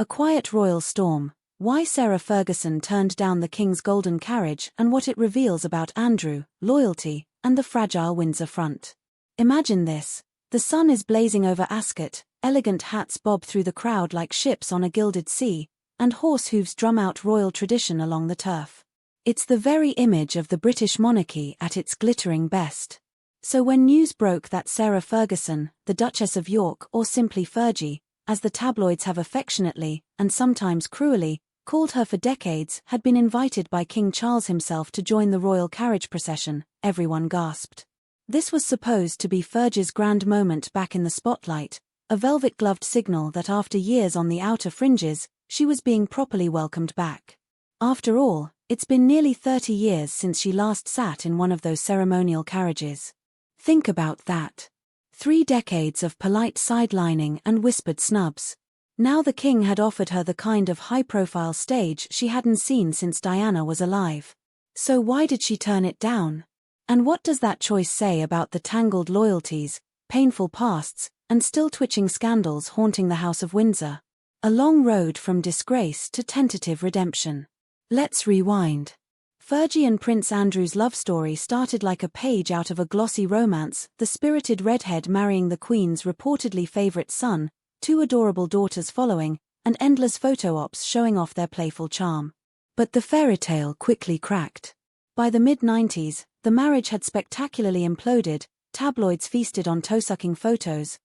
A quiet royal storm, why Sarah Ferguson turned down the King's golden carriage and what it reveals about Andrew, loyalty, and the fragile Windsor front. Imagine this. The sun is blazing over Ascot, elegant hats bob through the crowd like ships on a gilded sea, and horse hooves drum out royal tradition along the turf. It's the very image of the British monarchy at its glittering best. So when news broke that Sarah Ferguson, the Duchess of York, or simply Fergie, as the tabloids have affectionately, and sometimes cruelly, called her for decades, had been invited by King Charles himself to join the royal carriage procession, everyone gasped. This was supposed to be Fergie's grand moment back in the spotlight, a velvet-gloved signal that after years on the outer fringes, she was being properly welcomed back. After all, it's been nearly 30 years since she last sat in one of those ceremonial carriages. Think about that. 3 decades of polite sidelining and whispered snubs. Now the king had offered her the kind of high-profile stage she hadn't seen since Diana was alive. So why did she turn it down? And what does that choice say about the tangled loyalties, painful pasts, and still twitching scandals haunting the House of Windsor? A long road from disgrace to tentative redemption. Let's rewind. Fergie and Prince Andrew's love story started like a page out of a glossy romance, the spirited redhead marrying the Queen's reportedly favourite son, 2 adorable daughters following, and endless photo ops showing off their playful charm. But the fairy tale quickly cracked. By the mid-90s, the marriage had spectacularly imploded, tabloids feasted on toe-sucking photos,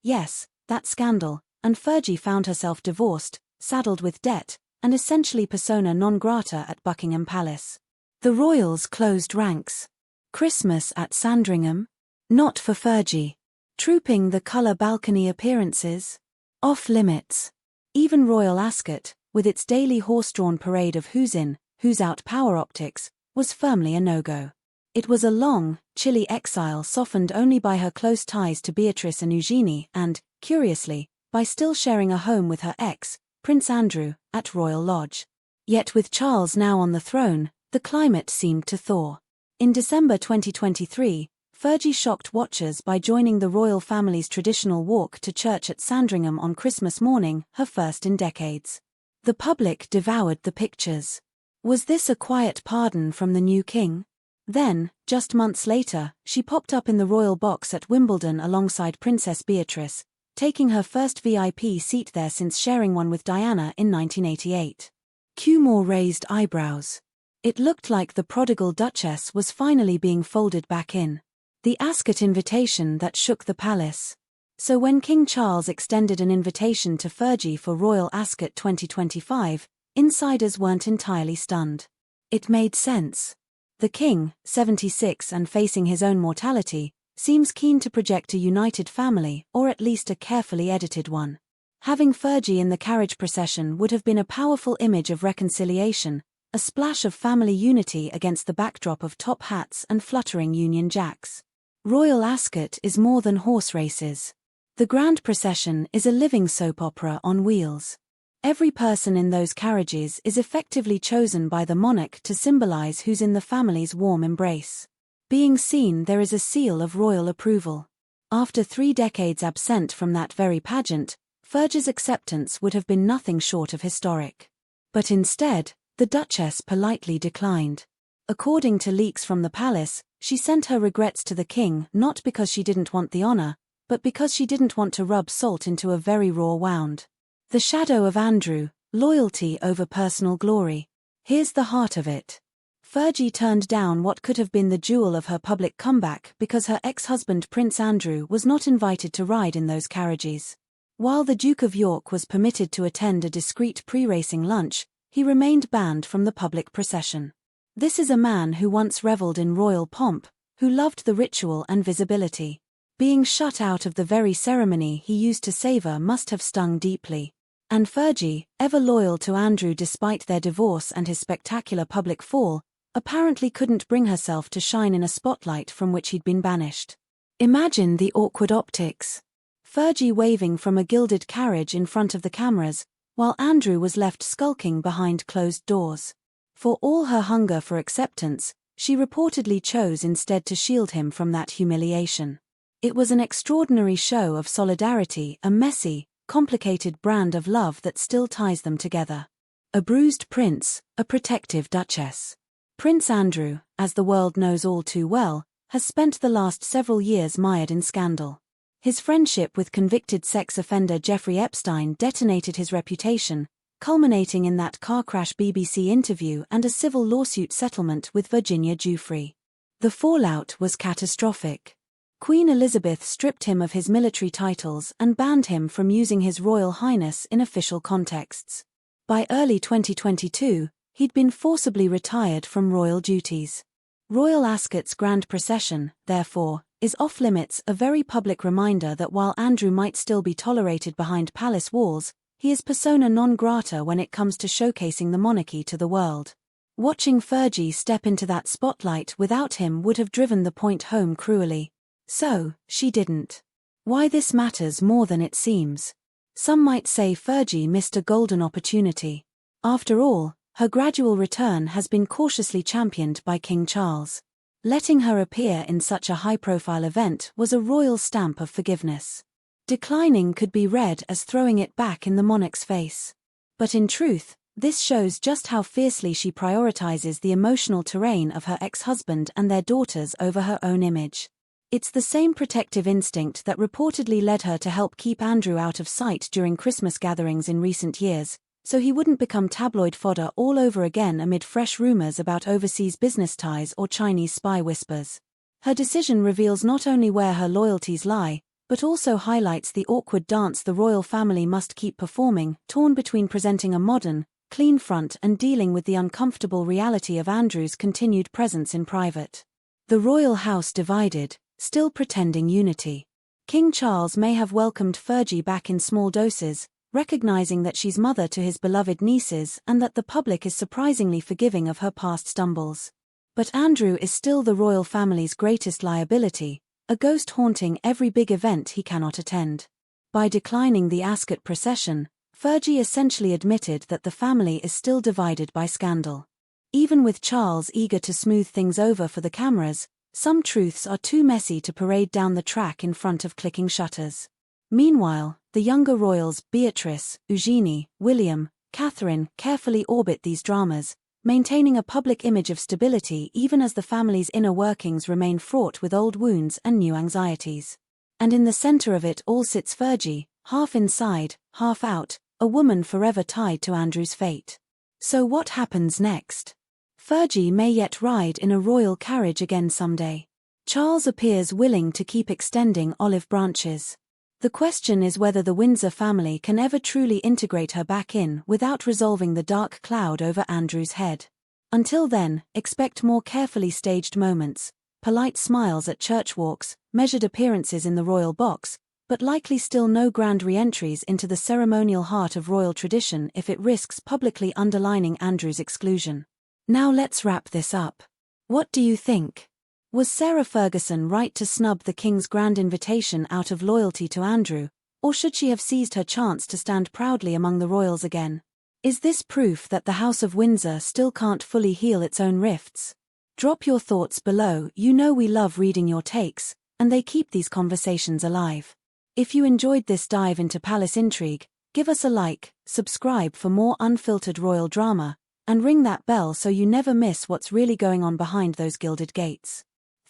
yes, that scandal, and Fergie found herself divorced, saddled with debt, and essentially persona non grata at Buckingham Palace. The royals closed ranks. Christmas at Sandringham? Not for Fergie. Trooping the colour balcony appearances? Off limits. Even Royal Ascot, with its daily horse-drawn parade of who's in, who's out power optics, was firmly a no-go. It was a long, chilly exile softened only by her close ties to Beatrice and Eugenie and, curiously, by still sharing a home with her ex, Prince Andrew, at Royal Lodge. Yet with Charles now on the throne, the climate seemed to thaw. In December 2023, Fergie shocked watchers by joining the royal family's traditional walk to church at Sandringham on Christmas morning, her first in decades. The public devoured the pictures. Was this a quiet pardon from the new king? Then, just months later, she popped up in the royal box at Wimbledon alongside Princess Beatrice, taking her first VIP seat there since sharing one with Diana in 1988. Cumore raised eyebrows. It looked like the prodigal Duchess was finally being folded back in. The Ascot invitation that shook the palace. So when King Charles extended an invitation to Fergie for Royal Ascot 2025, insiders weren't entirely stunned. It made sense. The king, 76 and facing his own mortality, seems keen to project a united family, or at least a carefully edited one. Having Fergie in the carriage procession would have been a powerful image of reconciliation, a splash of family unity against the backdrop of top hats and fluttering Union Jacks. Royal Ascot is more than horse races. The grand procession is a living soap opera on wheels. Every person in those carriages is effectively chosen by the monarch to symbolize who's in the family's warm embrace. Being seen there is a seal of royal approval. After 3 decades absent from that very pageant, Fergie's acceptance would have been nothing short of historic. But instead, the Duchess politely declined. According to leaks from the palace, she sent her regrets to the king not because she didn't want the honor, but because she didn't want to rub salt into a very raw wound. The shadow of Andrew, loyalty over personal glory. Here's the heart of it. Fergie turned down what could have been the jewel of her public comeback because her ex-husband Prince Andrew was not invited to ride in those carriages. While the Duke of York was permitted to attend a discreet pre-racing lunch, he remained banned from the public procession. This is a man who once revelled in royal pomp, who loved the ritual and visibility. Being shut out of the very ceremony he used to savour must have stung deeply. And Fergie, ever loyal to Andrew despite their divorce and his spectacular public fall, apparently couldn't bring herself to shine in a spotlight from which he'd been banished. Imagine the awkward optics. Fergie waving from a gilded carriage in front of the cameras, while Andrew was left skulking behind closed doors. For all her hunger for acceptance, she reportedly chose instead to shield him from that humiliation. It was an extraordinary show of solidarity, a messy, complicated brand of love that still ties them together. A bruised prince, a protective duchess. Prince Andrew, as the world knows all too well, has spent the last several years mired in scandal. His friendship with convicted sex offender Jeffrey Epstein detonated his reputation, culminating in that car crash BBC interview and a civil lawsuit settlement with Virginia Giuffre. The fallout was catastrophic. Queen Elizabeth stripped him of his military titles and banned him from using his Royal Highness in official contexts. By early 2022, he'd been forcibly retired from royal duties. Royal Ascot's grand procession, therefore, is off-limits, a very public reminder that while Andrew might still be tolerated behind palace walls, he is persona non grata when it comes to showcasing the monarchy to the world. Watching Fergie step into that spotlight without him would have driven the point home cruelly. So, she didn't. Why this matters more than it seems. Some might say Fergie missed a golden opportunity. After all, her gradual return has been cautiously championed by King Charles. Letting her appear in such a high-profile event was a royal stamp of forgiveness. Declining could be read as throwing it back in the monarch's face. But in truth, this shows just how fiercely she prioritizes the emotional terrain of her ex-husband and their daughters over her own image. It's the same protective instinct that reportedly led her to help keep Andrew out of sight during Christmas gatherings in recent years, so he wouldn't become tabloid fodder all over again amid fresh rumors about overseas business ties or Chinese spy whispers. Her decision reveals not only where her loyalties lie, but also highlights the awkward dance the royal family must keep performing, torn between presenting a modern, clean front and dealing with the uncomfortable reality of Andrew's continued presence in private. The royal house divided, still pretending unity. King Charles may have welcomed Fergie back in small doses, recognizing that she's mother to his beloved nieces and that the public is surprisingly forgiving of her past stumbles. But Andrew is still the royal family's greatest liability, a ghost haunting every big event he cannot attend. By declining the Ascot procession, Fergie essentially admitted that the family is still divided by scandal. Even with Charles eager to smooth things over for the cameras, some truths are too messy to parade down the track in front of clicking shutters. Meanwhile, the younger royals Beatrice, Eugenie, William, Catherine carefully orbit these dramas, maintaining a public image of stability even as the family's inner workings remain fraught with old wounds and new anxieties. And in the center of it all sits Fergie, half inside, half out, a woman forever tied to Andrew's fate. So what happens next? Fergie may yet ride in a royal carriage again someday. Charles appears willing to keep extending olive branches. The question is whether the Windsor family can ever truly integrate her back in without resolving the dark cloud over Andrew's head. Until then, expect more carefully staged moments, polite smiles at church walks, measured appearances in the royal box, but likely still no grand re-entries into the ceremonial heart of royal tradition if it risks publicly underlining Andrew's exclusion. Now let's wrap this up. What do you think? Was Sarah Ferguson right to snub the King's grand invitation out of loyalty to Andrew, or should she have seized her chance to stand proudly among the royals again? Is this proof that the House of Windsor still can't fully heal its own rifts? Drop your thoughts below. You know we love reading your takes, and they keep these conversations alive. If you enjoyed this dive into palace intrigue, give us a like, subscribe for more unfiltered royal drama, and ring that bell so you never miss what's really going on behind those gilded gates.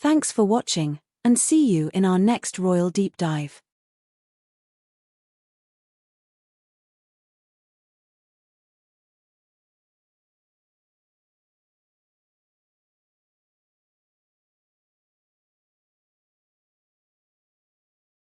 Thanks for watching, and see you in our next royal deep dive.